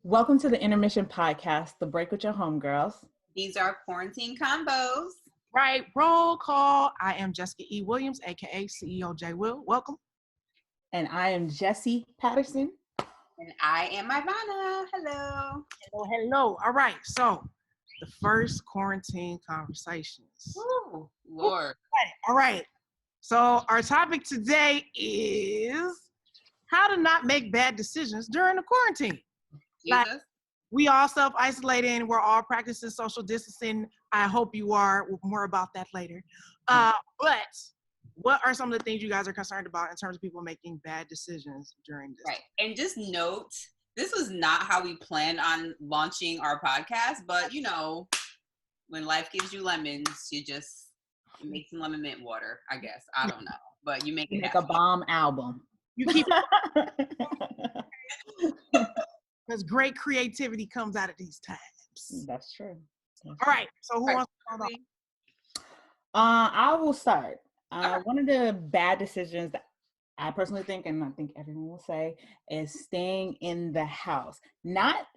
Welcome to the Intermission Podcast, The Break with Your Homegirls. These are quarantine combos. Right, roll call. I am Jessica E. Williams, aka CEO J. Will. Welcome. And I am Jessie Patterson. And I am Ivana. Hello. Hello. All right, so the first quarantine conversations. Ooh, Lord. All right. So our topic today is how to not make bad decisions during the quarantine. Jesus. Like, we all self-isolating. We're all practicing social distancing. I hope you are. More about that later. But what are some of the things you guys are concerned about in terms of people making bad decisions during this? Right. And just note, this was not how we planned on launching our podcast, but you know, when life gives you lemons, you just make some lemon mint water, I guess. I don't know. But you make a bomb album. You keep because great creativity comes out of these times. That's true. All right. So who wants to start off? I will start. One of the bad decisions that I personally think, and I think everyone will say, is staying in the house. Not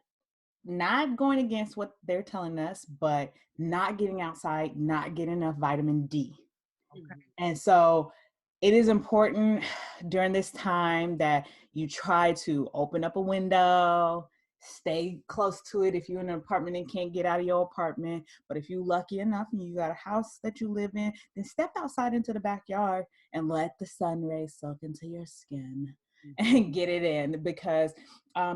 going against what they're telling us, but not getting outside, not getting enough vitamin D. Okay. And so it is important during this time that you try to open up a window, stay close to it if you're in an apartment and can't get out of your apartment. But if you're lucky enough and you got a house that you live in, then step outside into the backyard and let the sun rays soak into your skin and get it in, because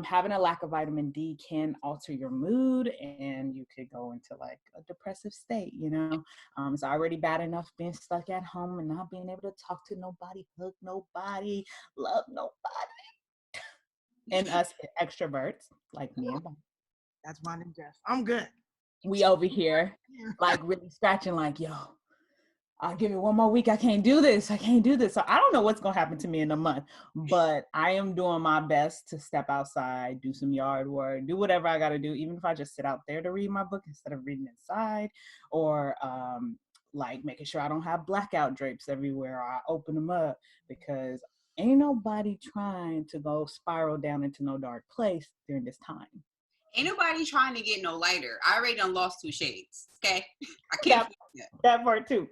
having a lack of vitamin D can alter your mood and you could go into like a depressive state, you know. It's already bad enough being stuck at home and not being able to talk to nobody, hug nobody, love nobody. And us extroverts like me and Bob. That's mine and Jeff. I'm good. We over here like really scratching like, yo, I'll give it one more week. I can't do this. So I don't know what's going to happen to me in a month, but I am doing my best to step outside, do some yard work, do whatever I got to do, even if I just sit out there to read my book instead of reading inside, or like making sure I don't have blackout drapes everywhere, or I open them up, because ain't nobody trying to go spiral down into no dark place during this time. Ain't nobody trying to get no lighter. I already done lost 2 shades. Okay, I can't. That part too.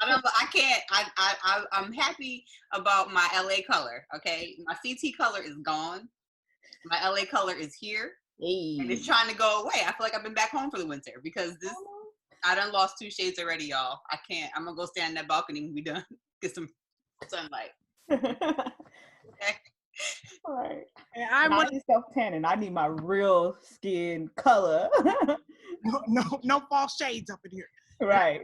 I can't. I'm happy about my LA color. Okay, my CT color is gone. My LA color is here, and it's trying to go away. I feel like I've been back home for the winter because this. I done lost 2 shades already, y'all. I can't. I'm gonna go stand in that balcony when we done. Get some sunlight. Okay. All right. And I need self-tanning. I need my real skin color. no false shades up in here. Right.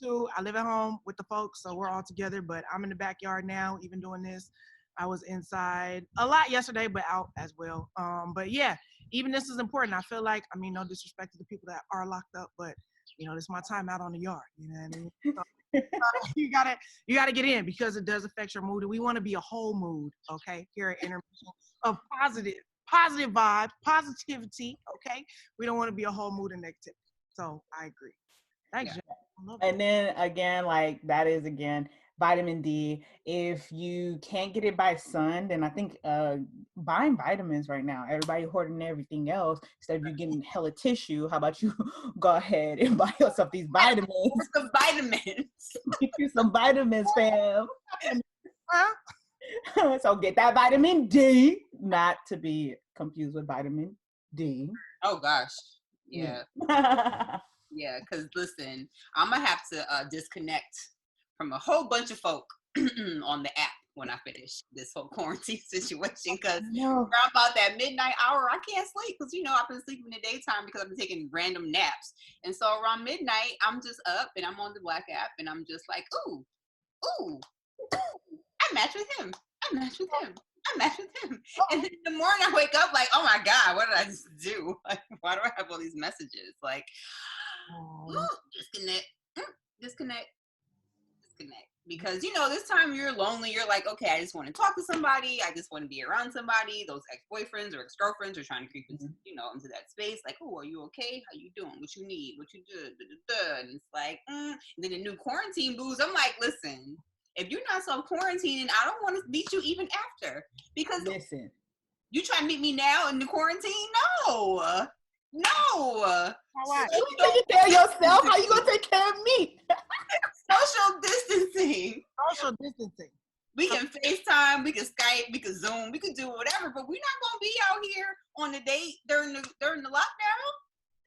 I live at home with the folks, so we're all together, but I'm in the backyard now, even doing this. I was inside a lot yesterday, but out as well. But yeah, even this is important. I feel like, I mean, no disrespect to the people that are locked up, but you know, this is my time out on the yard. You know what I mean? So, you gotta get in, because it does affect your mood, and we want to be a whole mood, okay, here at Intermission, of positive vibe, positivity, okay. We don't want to be a whole mood of negativity. So I agree. Thanks. Yeah. And then again, like that is again vitamin D. If you can't get it by sun, then I think buying vitamins right now, everybody hoarding everything else, instead of you getting hella tissue, how about you go ahead and buy yourself these vitamins? Some vitamins. Get you some vitamins, fam. So get that vitamin D, not to be confused with vitamin D. Oh gosh. Yeah. Yeah, because listen, I'm gonna have to disconnect from a whole bunch of folk on the app when I finish this whole quarantine situation, because around about that midnight hour, I can't sleep, because you know I've been sleeping in the daytime because I've been taking random naps, and so around midnight I'm just up and I'm on the Black app and I'm just like, ooh, I match with him, and then in the morning I wake up like, oh my god, what did I just do? Like, why do I have all these messages? Like, disconnect. Because, you know, this time you're lonely. You're like, okay, I just want to talk to somebody. I just want to be around somebody. Those ex-boyfriends or ex-girlfriends are trying to creep into, you know, into that space. Like, oh, are you okay? How you doing? What you need? What you do? And it's like, And then the new quarantine booze. I'm like, listen, if you're not self-quarantining, I don't want to meet you even after. Because listen, You trying to meet me now in the quarantine? No. Why? You taking care of yourself? How you gonna take care of me? Social distancing. Social distancing. We can FaceTime, we can Skype, we can Zoom, we can do whatever, but we're not gonna be out here on the date during the lockdown.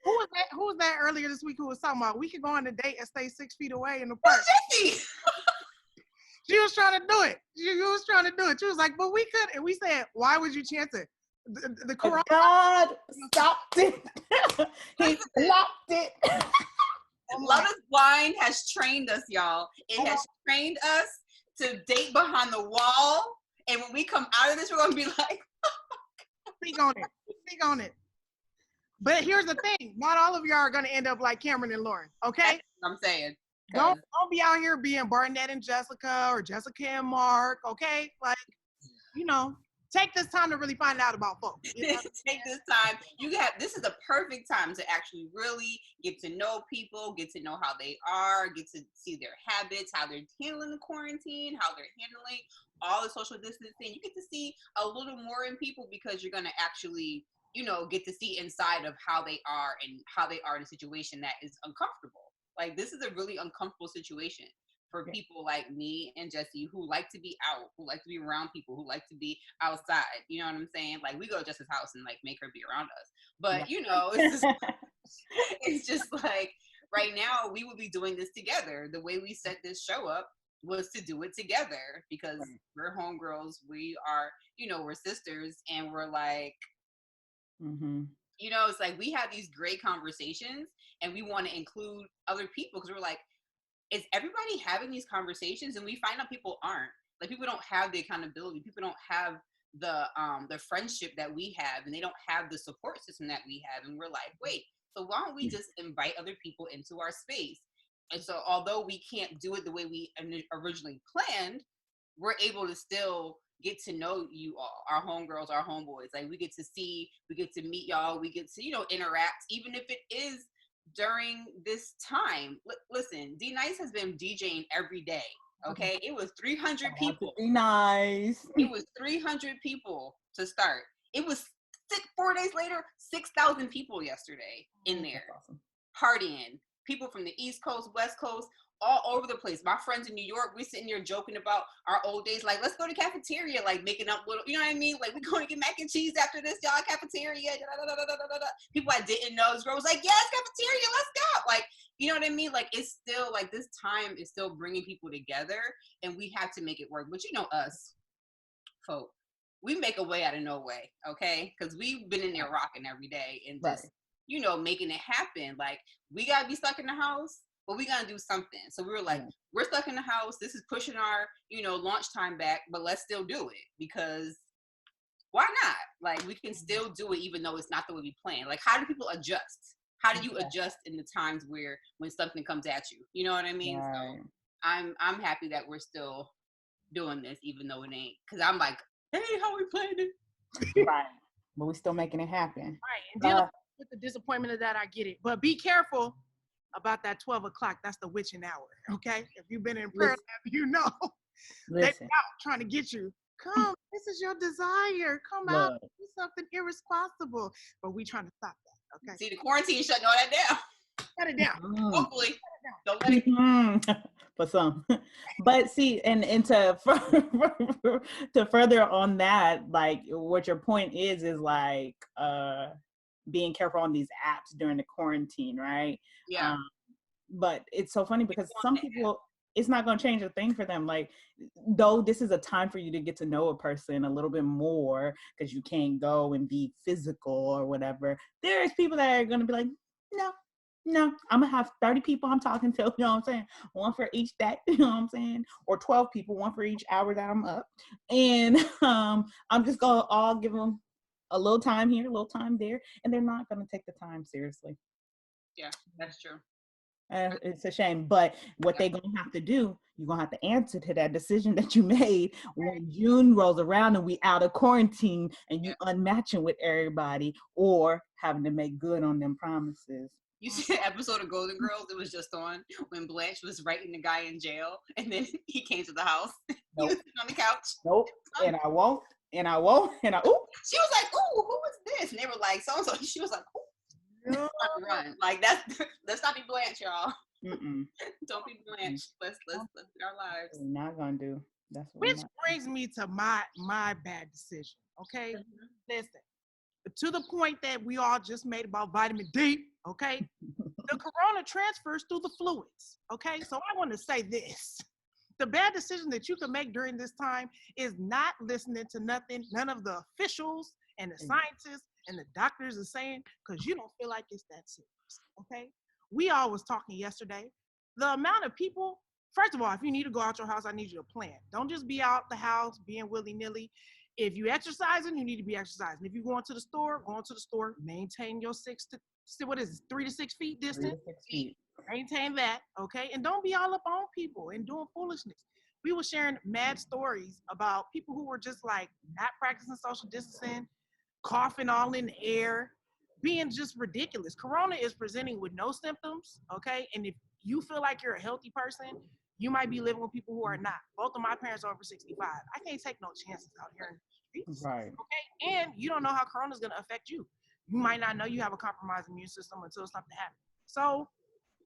Who was that earlier this week who was talking about we could go on a date and stay 6 feet away in the park? Jessie. She was trying to do it. She was trying to do it. She was like, but we could. And we said, why would you chance it? The corona. God stopped it. He blocked it. Love is Blind has trained us, y'all. It has trained us to date behind the wall. And when we come out of this, we're going to be like, speak on it. But here's the thing. Not all of y'all are going to end up like Cameron and Lauren. Okay? That's what I'm saying. Don't be out here being Barnett and Jessica or Jessica and Mark. Okay? Like, take this time to really find out about folks. Take this time. This is a perfect time to actually really get to know people, get to know how they are, get to see their habits, how they're handling the quarantine, how they're handling all the social distancing. You get to see a little more in people because you're going to actually, get to see inside of how they are and how they are in a situation that is uncomfortable. Like, this is a really uncomfortable situation for people like me and Jessie who like to be out, who like to be around people, who like to be outside. You know what I'm saying? Like, we go to Jessie's house and like make her be around us. But it's just like right now we will be doing this together. The way we set this show up was to do it together because we're homegirls. We are, we're sisters, and we're like, it's like we have these great conversations and we want to include other people because we're like, is everybody having these conversations? And we find out people aren't. Like, people don't have the accountability. People don't have the friendship that we have, and they don't have the support system that we have. And we're like, wait, so why don't we just invite other people into our space? And so although we can't do it the way we originally planned, we're able to still get to know you all, our homegirls, our homeboys. Like, we get to meet y'all. We get to, interact, even if it is during this time. Listen, D Nice has been DJing every day. Okay, it was 300 people. Be nice. It was 300 people to start. It was 4 days later, 6,000 people yesterday in there, partying. People from the East Coast, West Coast, all over the place. My friends in New York, we're sitting here joking about our old days. Like, let's go to cafeteria, like making up little, you know what I mean? Like, we're going to get mac and cheese after this, y'all, cafeteria. People I didn't know. This girl was like, yes, cafeteria, let's go. Like, you know what I mean? Like, it's still like this time is still bringing people together, and we have to make it work. But us, folk, we make a way out of no way, okay? Because we've been in there rocking every day and just, making it happen. Like, we got to be stuck in the house, but we got to do something. So we were like, we're stuck in the house. This is pushing our, launch time back, but let's still do it because why not? Like, we can still do it even though it's not the way we plan. Like, how do people adjust? How do you adjust in the times when something comes at you? You know what I mean? Right. So I'm happy that we're still doing this, even though it ain't. Because I'm like, hey, how we planned it? Right. But we're still making it happen. Right. And dealing with the disappointment of that, I get it. But be careful about that 12 o'clock. That's the witching hour. Okay? If you've been in prayer, they're out trying to get you. Come, this is your desire. Come out, do something irresponsible. But we trying to stop that. Okay. See, the quarantine shutting all that down. Shut it down. Hopefully. Don't let it for some. But see, and to further on that, like what your point is like being careful on these apps during the quarantine, right? Yeah. But it's so funny because some people, it's not going to change a thing for them. Like, though this is a time for you to get to know a person a little bit more because you can't go and be physical or whatever. There's people that are going to be like, no, I'm going to have 30 people I'm talking to, you know what I'm saying? One for each day, you know what I'm saying? Or 12 people, one for each hour that I'm up. And I'm just going to all give them a little time here, a little time there. And they're not going to take the time seriously. Yeah, that's true. It's a shame, but what they're going to have to do, you're going to have to answer to that decision that you made when June rolls around and we out of quarantine and you unmatching with everybody or having to make good on them promises. You see the episode of Golden Girls? It was just on when Blanche was writing the guy in jail and then he came to the house. Nope. He was sitting on the couch. Nope. And I won't. And I woke, and She was like, ooh, who is this? And they were like, so-and-so. She was like, ooh. No. Run. Like, let's not be Blanche, y'all. Don't be Blanche. Let's live our lives. We're not going to do. That's what Which brings me to my bad decision, okay? Listen, to the point that we all just made about vitamin D, okay? The corona transfers through the fluids, okay? So I want to say this. The bad decision that you can make during this time is not listening to none of the officials and the scientists and the doctors are saying, because you don't feel like it's that serious, okay? We all was talking yesterday. The amount of people, first of all, if you need to go out your house, I need you to plan. Don't just be out the house being willy-nilly. If you exercising, you need to be exercising. If you're going to the store, maintain your 3 to 6 feet distance. 3 to 6 feet. Maintain that, okay? And don't be all up on people and doing foolishness. We were sharing mad stories about people who were just like not practicing social distancing, coughing all in the air, being just ridiculous. Corona is presenting with no symptoms, okay? And if you feel like you're a healthy person, you might be living with people who are not. Both of my parents are over 65. I can't take no chances out here in the streets. Right. Okay. And you don't know how Corona is going to affect you. You might not know you have a compromised immune system until something happens. So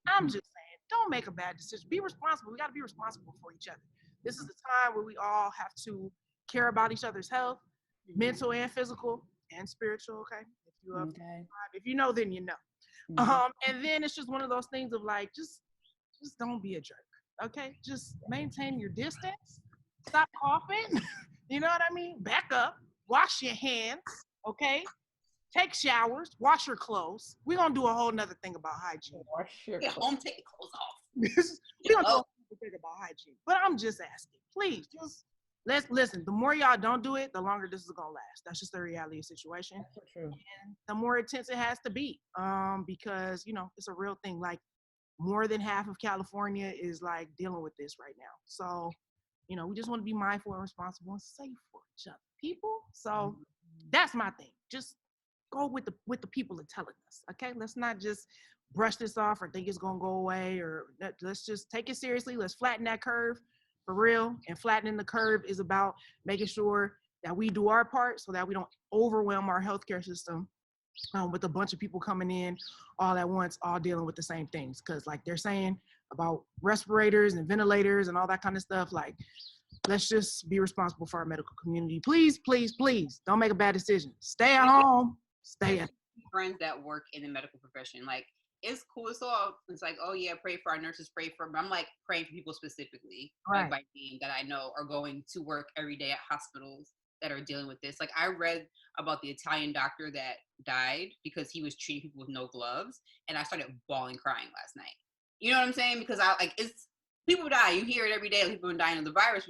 I'm just saying, don't make a bad decision. Be responsible. We got to be responsible for each other. This is the time where we all have to care about each other's health, mental and physical and spiritual. Okay. If you know, then you know. And then it's just one of those things of like, just don't be a jerk. Okay, just maintain your distance. Stop coughing. You know what I mean? Back up. Wash your hands. Okay. Take showers. Wash your clothes. We're gonna do a whole nother thing about hygiene. Wash your clothes. Home, take your clothes off. We're gonna do a whole thing about hygiene. But I'm just asking, please, just let's listen. The more y'all don't do it, the longer this is gonna last. That's just the reality of the situation. That's true. And the more intense it has to be, because it's a real thing. Like, more than half of California is like dealing with this right now. So, we just want to be mindful and responsible and safe for each other, people. So that's my thing. Just go with the people are telling us. Okay, let's not just brush this off or think it's gonna go away, or let's just take it seriously. Let's flatten that curve for real. And flattening the curve is about making sure that we do our part so that we don't overwhelm our healthcare system with a bunch of people coming in all at once, all dealing with the same things. Because like they're saying about respirators and ventilators and all that kind of stuff, like, let's just be responsible for our medical community. Please, please, please don't make a bad decision. Stay at home. Stay at home. Friends that work in the medical profession, like, it's cool. It's like, oh yeah, pray for our nurses, pray for, but I'm like praying for people specifically, right, by being that I know are going to work every day at hospitals that are dealing with this. Like, I read about the Italian doctor that died because he was treating people with no gloves, and I started bawling, crying last night. You know what I'm saying? Because it's people die. You hear it every day. Like, people are dying of the virus,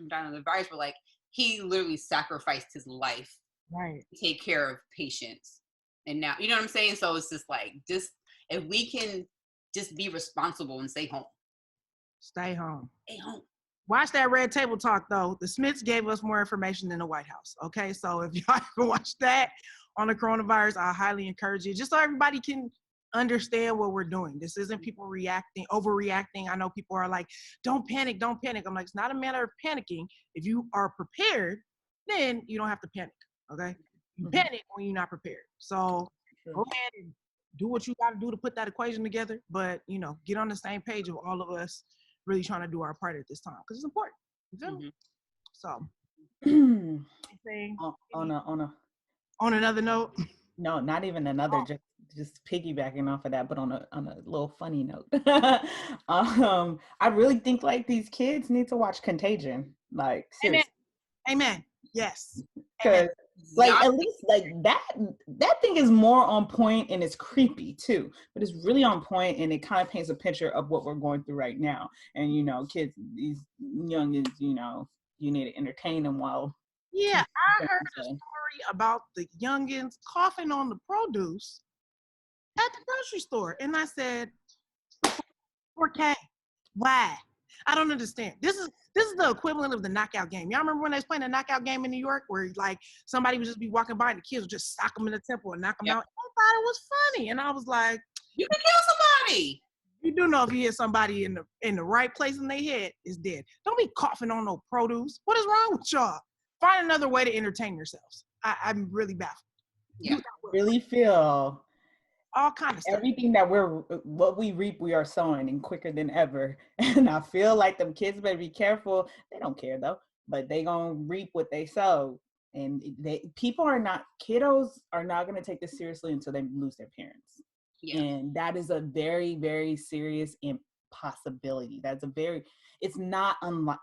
but like, he literally sacrificed his life, right, to take care of patients. And now, you know what I'm saying? So it's just like, if we can just be responsible and stay home. Stay home. Stay home. Watch that Red Table Talk, though. The Smiths gave us more information than the White House. Okay, so if y'all can watch that on the coronavirus, I highly encourage you, just so everybody can understand what we're doing. This isn't people overreacting. I know people are like, don't panic. I'm like, it's not a matter of panicking. If you are prepared, then you don't have to panic. Okay, you panic when you're not prepared. So go ahead and do what you got to do to put that equation together. But get on the same page of all of us really trying to do our part at this time, because it's important. You feel me? So, on another note. No, not even another. Just piggybacking off of that, but on a little funny note. I really think like these kids need to watch Contagion. Like, seriously. Amen. Yes. Because like at least like that thing is more on point, and it's creepy too, but it's really on point, and it kind of paints a picture of what we're going through right now. And kids, these youngins, you need to entertain them while. Yeah, I heard a story about the youngins coughing on the produce at the grocery store, and I said, "4K, why? I don't understand. This is the equivalent of the knockout game. Y'all remember when they was playing the knockout game in New York, where like somebody would just be walking by and the kids would just sock them in the temple and knock them out? I thought it was funny, and I was like, you can kill somebody. You do know if you hit somebody in the right place in their head, is dead. Don't be coughing on no produce. What is wrong with y'all? find another way to entertain yourselves. I'm really baffled. Yeah. Really feel all kind of stuff. Everything that what we reap, we are sowing, and quicker than ever. And I feel like them kids better be careful. They don't care though, but they gonna reap what they sow. And kiddos are not gonna take this seriously until they lose their parents. Yeah. And that is a very, very serious impossibility. It's not unlike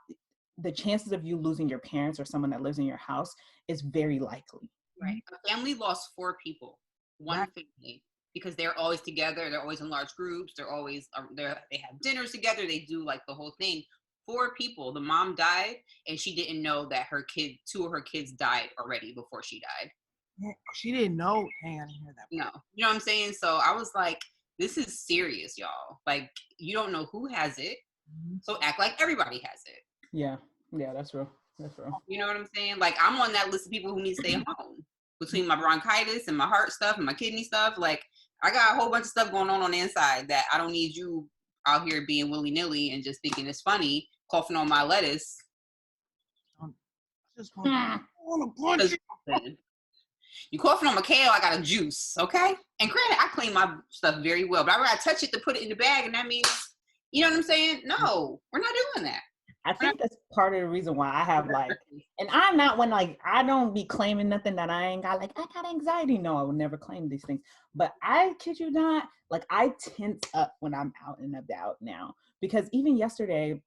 the chances of you losing your parents or someone that lives in your house is very likely. Right. A family lost 4 people, one family, because they're always together. They're always in large groups. They're always they have dinners together. They do like the whole thing. 4 people. The mom died, and she didn't know that 2 of her kids died already before she died. She didn't know. Dang, I didn't hear that. No, you know what I'm saying? So I was like, this is serious, y'all. Like, you don't know who has it, so act like everybody has it. Yeah, that's real. That's real. You know what I'm saying? Like, I'm on that list of people who need to stay home. Between my bronchitis and my heart stuff and my kidney stuff, like, I got a whole bunch of stuff going on the inside that I don't need you out here being willy-nilly and just thinking it's funny, coughing on my lettuce. I just want to punch you. You coughing on my kale, I got a juice, okay? And granted, I clean my stuff very well, but I gotta touch it to put it in the bag, and that means, you know what I'm saying? No, we're not doing that. I think that's part of the reason why I have and I'm not one, I don't be claiming nothing that I ain't got, I got anxiety. No, I would never claim these things. But I kid you not, I tense up when I'm out and about now. Because even yesterday,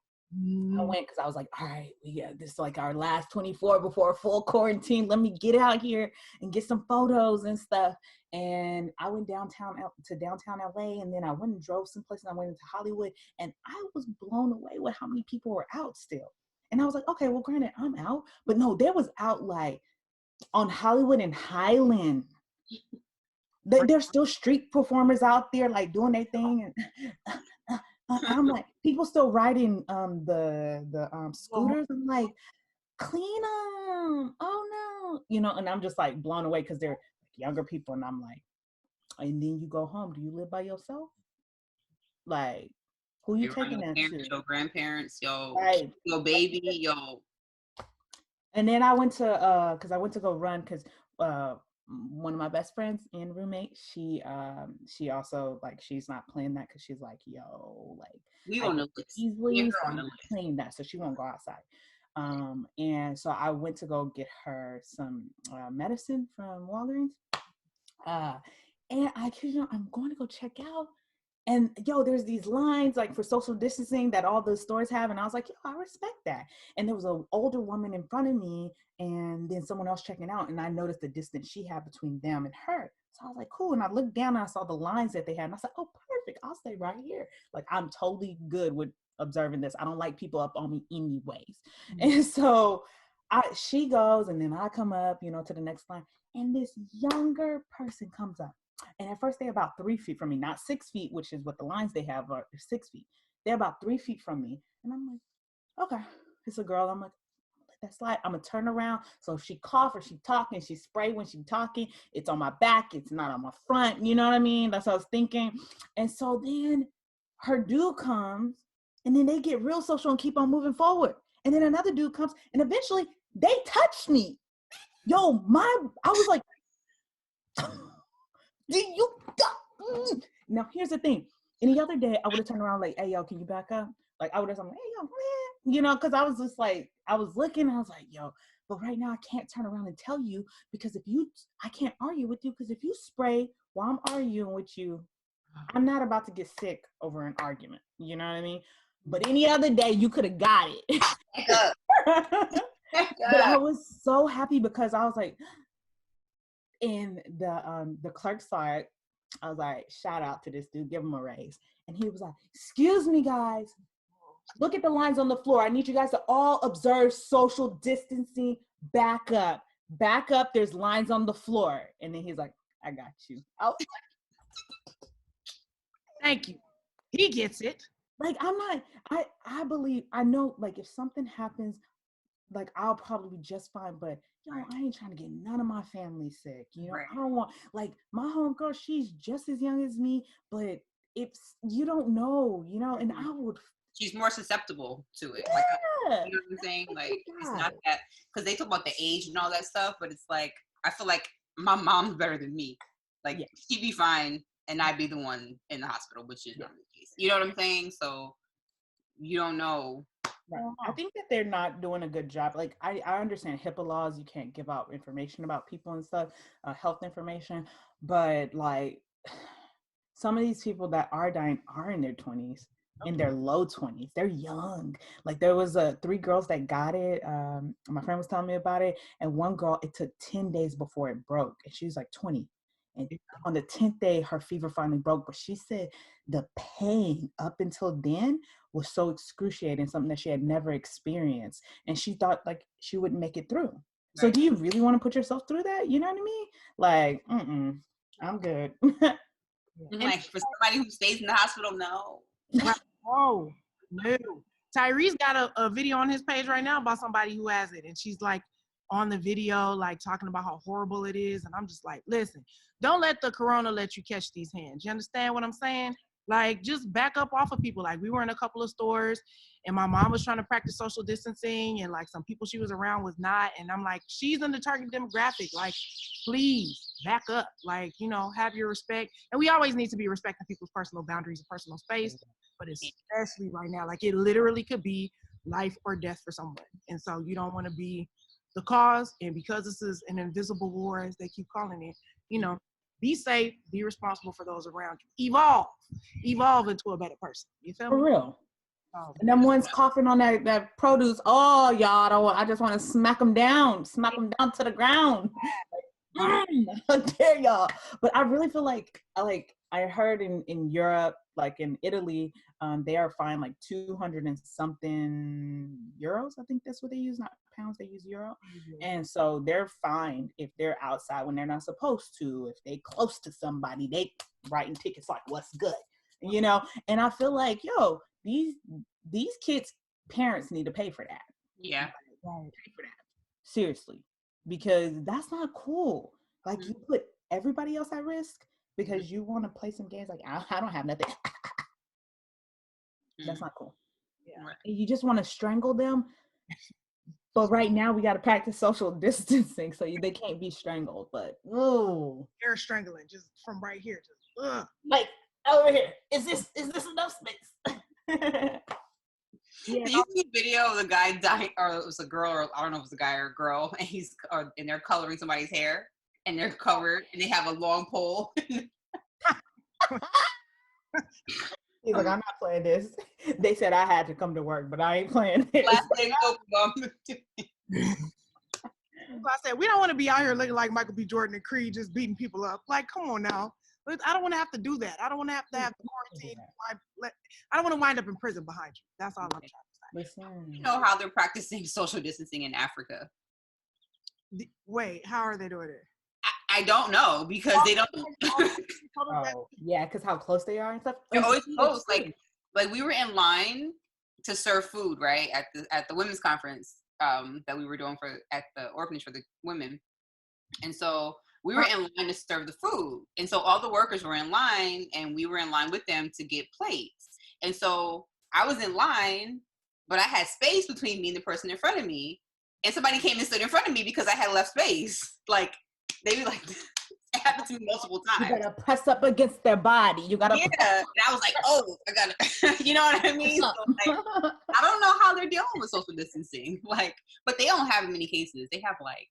I went because I was like, all right, this is our last 24 before a full quarantine. Let me get out here and get some photos and stuff. And I went downtown LA, and then I went and drove someplace, and I went into Hollywood, and I was blown away with how many people were out still. And I was like, okay, well, granted, I'm out, but no, there was out on Hollywood and Highland. There's still street performers out there doing their thing, and I'm like, people still riding the scooters. I'm like, clean them. Oh no, and I'm just blown away because they're younger people, and I'm like, and then you go home. Do you live by yourself? Who you taking that to? Your grandparents, your baby, yo. And then I went to go run because one of my best friends and roommate, she also she's not playing that because she's like, yo, we on the list. Easily playing that, so she won't go outside. And so I went to go get her some medicine from Walgreens. And I kid you not, I'm going to go check out. And there's these lines for social distancing that all the stores have. And I was like, I respect that. And there was an older woman in front of me and then someone else checking out. And I noticed the distance she had between them and her. So I was like, cool. And I looked down and I saw the lines that they had. And I said, oh, perfect. I'll stay right here. I'm totally good with observing this. I don't like people up on me anyways. Mm-hmm. And so she goes, and then I come up, to the next line. And this younger person comes up. And at first they're about 3 feet from me, not 6 feet, which is what the lines they have are 6 feet. They're about 3 feet from me. And I'm like, okay, it's a girl. I'm like, let that slide. I'm going to turn around. So if she cough or she talking, she spray when she talking, it's on my back. It's not on my front. You know what I mean? That's what I was thinking. And so then her dude comes, and then they get real social and keep on moving forward. And then another dude comes, and eventually they touched me. I was like, now here's the thing. Any other day I would have turned around hey yo, can you back up? I would have said, hey yo, man, because I was just I was looking, I was like, yo, but right now I can't turn around and tell you because I can't argue with you because if you spray while I'm arguing with you, I'm not about to get sick over an argument. You know what I mean? But any other day you could have got it. But I was so happy because I was like, and the clerk saw it. I was like, shout out to this dude, give him a raise. And he was like, excuse me, guys. Look at the lines on the floor. I need you guys to all observe social distancing. Back up. Back up. There's lines on the floor. And then he's like, I got you. Thank you. He gets it. I believe, I know, if something happens, I'll probably be just fine, but I ain't trying to get none of my family sick. Right. I don't want, my homegirl, she's just as young as me, but you don't know, and I would she's more susceptible to it. Like, you know what I'm saying? Like, it's not that, because they talk about the age and all that stuff, but it's like, I feel like my mom's better than me. Like, she'd be fine, and I'd be the one in the hospital, which is not the case. You know what I'm saying? So, you don't know. Right. I think that they're not doing a good job. Like, I understand HIPAA laws, you can't give out information about people and stuff, health information, but like some of these people that are dying are in their 20s, in their low 20s. They're young. Like, there was 3 girls that got it. My friend was telling me about it, and one girl, it took 10 days before it broke, and she was like 20. And on the 10th day, her fever finally broke. But she said the pain up until then was so excruciating, something that she had never experienced. And she thought like she wouldn't make it through. Right. So do you really want to put yourself through that? You know what I mean? Like, I'm good. Like, for somebody who stays in the hospital, no. Oh, no. Tyrese got a video on his page right now about somebody who has it. And she's like on the video, like talking about how horrible it is. And I'm just like, listen, don't let the corona let you catch these hands. You understand what I'm saying? Like, just back up off of people. Like, we were in a couple of stores and my mom was trying to practice social distancing, and like some people she was around was not. And I'm like, she's in the target demographic. Like, please back up. Like, you know, have your respect. And we always need to be respecting people's personal boundaries and personal space, but especially right now, like, it literally could be life or death for someone. And so you don't want to be the cause. And because this is an invisible war, as they keep calling it, you know, be safe, be responsible for those around you. Evolve into a better person. You feel me? For real. And them ones coughing on that produce. Oh, y'all, I just want to smack them down to the ground. How dare y'all? But I really feel like I heard in Europe, like in Italy, they are fined like 200 and something euros. I think that's what they use, not pounds, they use euro. And so they're fined if they're outside when they're not supposed to. If they close to somebody, they writing tickets like, what's good? You know? And I feel like, yo, these kids' parents need to pay for that. Yeah. Pay for that. Seriously. Because that's not cool. Like, you put everybody else at risk because you want to play some games. Like, I don't have nothing. That's not cool. Yeah. You just want to strangle them. But right now we got to practice social distancing, so they can't be strangled. But they're strangling just from right here. Just like over here. Is this enough space? Yeah. Did you see a video of the guy dying, or it was a girl, or I don't know if it was a guy or a girl, and they're coloring somebody's hair, and they're covered, and they have a long pole. He's like, I'm not playing this. They said I had to come to work, but I ain't playing this. I said, we don't want to be out here looking like Michael B. Jordan and Creed just beating people up. Like, come on now. I don't want to have to do that. I don't want to have quarantine. I don't want to wind up in prison behind you. That's all I'm trying to say. You know how they're practicing social distancing in Africa? Wait, how are they doing it? I don't know, because they don't. Yeah, because how close they are and stuff. They're always close. Like we were in line to serve food, right, at the women's conference that we were doing at the orphanage for the women, and so we were in line to serve the food, and so all the workers were in line, and we were in line with them to get plates, and so I was in line, but I had space between me and the person in front of me, and somebody came and stood in front of me because I had left space. Like, they were like, it happened to me multiple times. You gotta press up against their body. You gotta. Yeah, and I was like, oh, I gotta. You know what I mean? So, like, I don't know how they're dealing with social distancing. Like, but they don't have many cases. They have like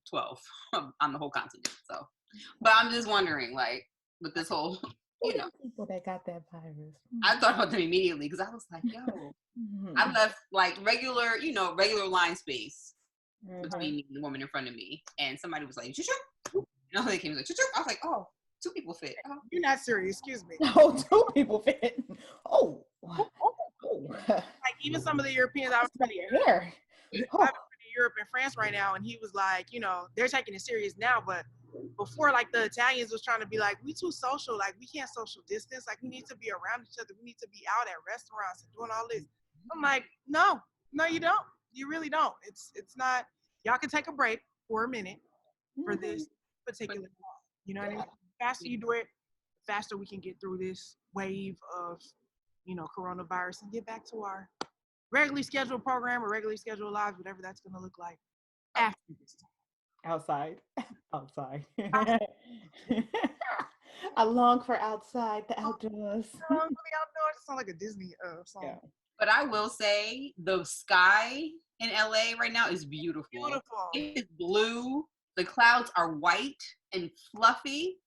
12 on the whole continent. So, but I'm just wondering, like, with this whole, you know, people that got that virus. I thought about them immediately because I was like, yo, I left like regular line space between me and the woman in front of me, and somebody was like, choo-choo. And they came and was like, choo-choo. I was like, oh, 2 people fit. Oh. You're not serious, excuse me. No, 2 people fit. Oh. Like, even some of the Europeans, I was in Europe and France right now, and he was like, you know, they're taking it serious now, but before, like, the Italians was trying to be like, we too social, like, we can't social distance, like, we need to be around each other, we need to be out at restaurants and doing all this. I'm like, no, you don't. You really don't. It's not. Y'all can take a break for a minute for this particular time. You know what I mean? The faster you do it, the faster we can get through this wave of coronavirus and get back to our regularly scheduled program or regularly scheduled lives, whatever that's going to look like after this time. Outside. I long for outside, the outdoors. The outdoors sound like a Disney song. Yeah. But I will say the sky in LA right now is beautiful. It is blue. The clouds are white and fluffy.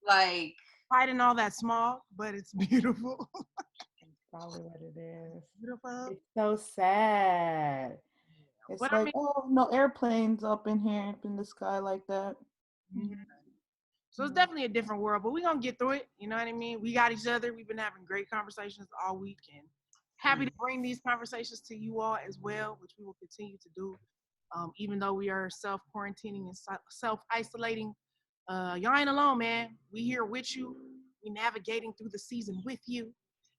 Like fighting all that smog, but it's beautiful. That's probably what it is. Beautiful. It's so sad. It's no airplanes up in here, up in the sky like that. Mm-hmm. So it's definitely a different world, but we're going to get through it. You know what I mean? We got each other. We've been having great conversations all week and happy to bring these conversations to you all as well, which we will continue to do. Even though we are self-quarantining and self-isolating, y'all ain't alone, man. We here with you. We navigating through the season with you.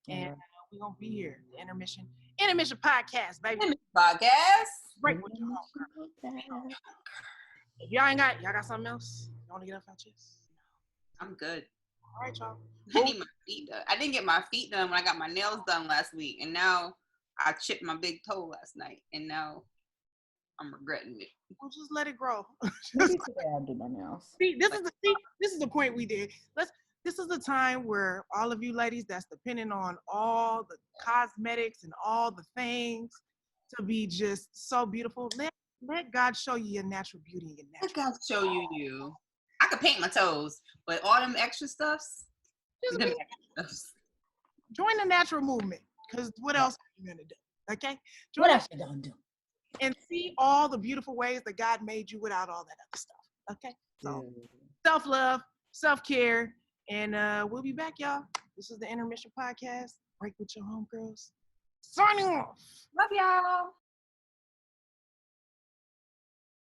And we're going to be here. The Intermission Podcast, baby. Intermission Podcast. Break with your home. If y'all got something else you want to get off our chest? I'm good. All right, y'all. I need my feet done. I didn't get my feet done when I got my nails done last week. And now I chipped my big toe last night. And now I'm regretting it. Well, just let it grow. Maybe today I'll do my nails. This is the point we did. This is the time where all of you ladies that's depending on all the cosmetics and all the things to be just so beautiful. Let God show you your natural beauty and your natural. Let God show you. I could paint my toes, but all them extra stuffs. Join the natural movement, because what else are you gonna do? Okay. What else you gonna do? And see all the beautiful ways that God made you without all that other stuff. Okay. So self-love, self-care, and we'll be back, y'all. This is the Intermission Podcast. Break with your homegirls. Signing off. Love y'all.